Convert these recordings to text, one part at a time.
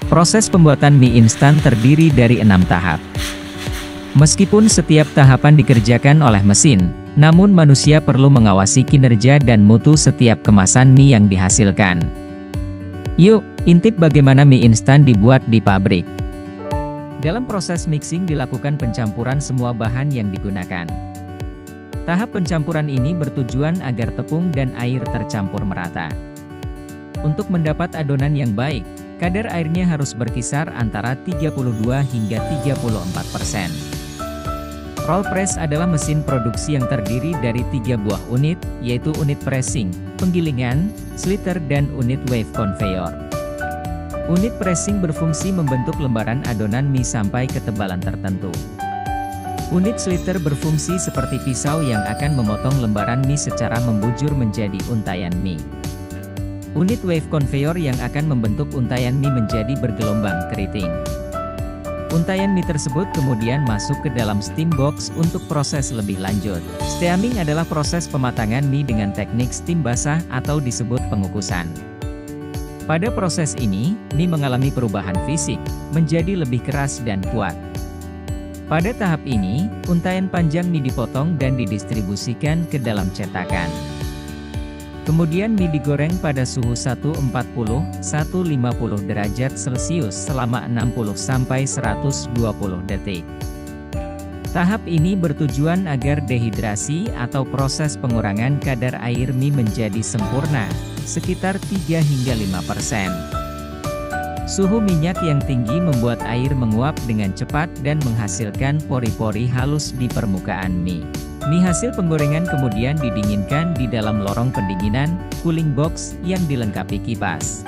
Proses pembuatan mie instan terdiri dari 6 tahap. Meskipun setiap tahapan dikerjakan oleh mesin, namun manusia perlu mengawasi kinerja dan mutu setiap kemasan mie yang dihasilkan. Yuk, intip bagaimana mie instan dibuat di pabrik. Dalam proses mixing dilakukan pencampuran semua bahan yang digunakan. Tahap pencampuran ini bertujuan agar tepung dan air tercampur merata. Untuk mendapat adonan yang baik, kadar airnya harus berkisar antara 32 hingga 34%. Roll press adalah mesin produksi yang terdiri dari 3 buah unit, yaitu unit pressing, penggilingan, sliter dan unit wave conveyor. Unit pressing berfungsi membentuk lembaran adonan mie sampai ketebalan tertentu. Unit sliter berfungsi seperti pisau yang akan memotong lembaran mie secara membujur menjadi untayan mie. Unit wave conveyor yang akan membentuk untayan mie menjadi bergelombang keriting. Untayan mie tersebut kemudian masuk ke dalam steam box untuk proses lebih lanjut. Steaming adalah proses pematangan mie dengan teknik steam basah atau disebut pengukusan. Pada proses ini, mie mengalami perubahan fisik, menjadi lebih keras dan kuat. Pada tahap ini, untayan panjang mie dipotong dan didistribusikan ke dalam cetakan. Kemudian mie digoreng pada suhu 140-150 derajat Celcius selama 60-120 detik. Tahap ini bertujuan agar dehidrasi atau proses pengurangan kadar air mie menjadi sempurna, sekitar 3 hingga 5%. Suhu minyak yang tinggi membuat air menguap dengan cepat dan menghasilkan pori-pori halus di permukaan mie. Mie hasil penggorengan kemudian didinginkan di dalam lorong pendinginan, cooling box, yang dilengkapi kipas.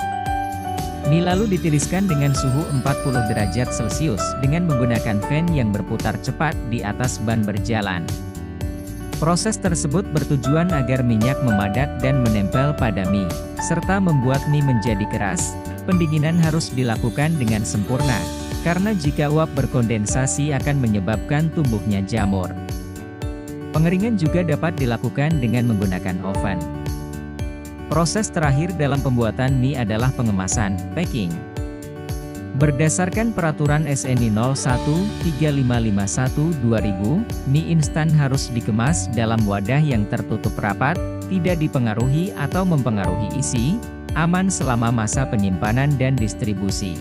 Mie lalu ditiriskan dengan suhu 40 derajat Celcius dengan menggunakan fan yang berputar cepat di atas ban berjalan. Proses tersebut bertujuan agar minyak memadat dan menempel pada mie, serta membuat mie menjadi keras. Pendinginan harus dilakukan dengan sempurna, karena jika uap berkondensasi akan menyebabkan tumbuhnya jamur. Pengeringan juga dapat dilakukan dengan menggunakan oven. Proses terakhir dalam pembuatan mie adalah pengemasan, packing. Berdasarkan peraturan SNI 013551/2000, mie instan harus dikemas dalam wadah yang tertutup rapat, tidak dipengaruhi atau mempengaruhi isi, aman selama masa penyimpanan dan distribusi.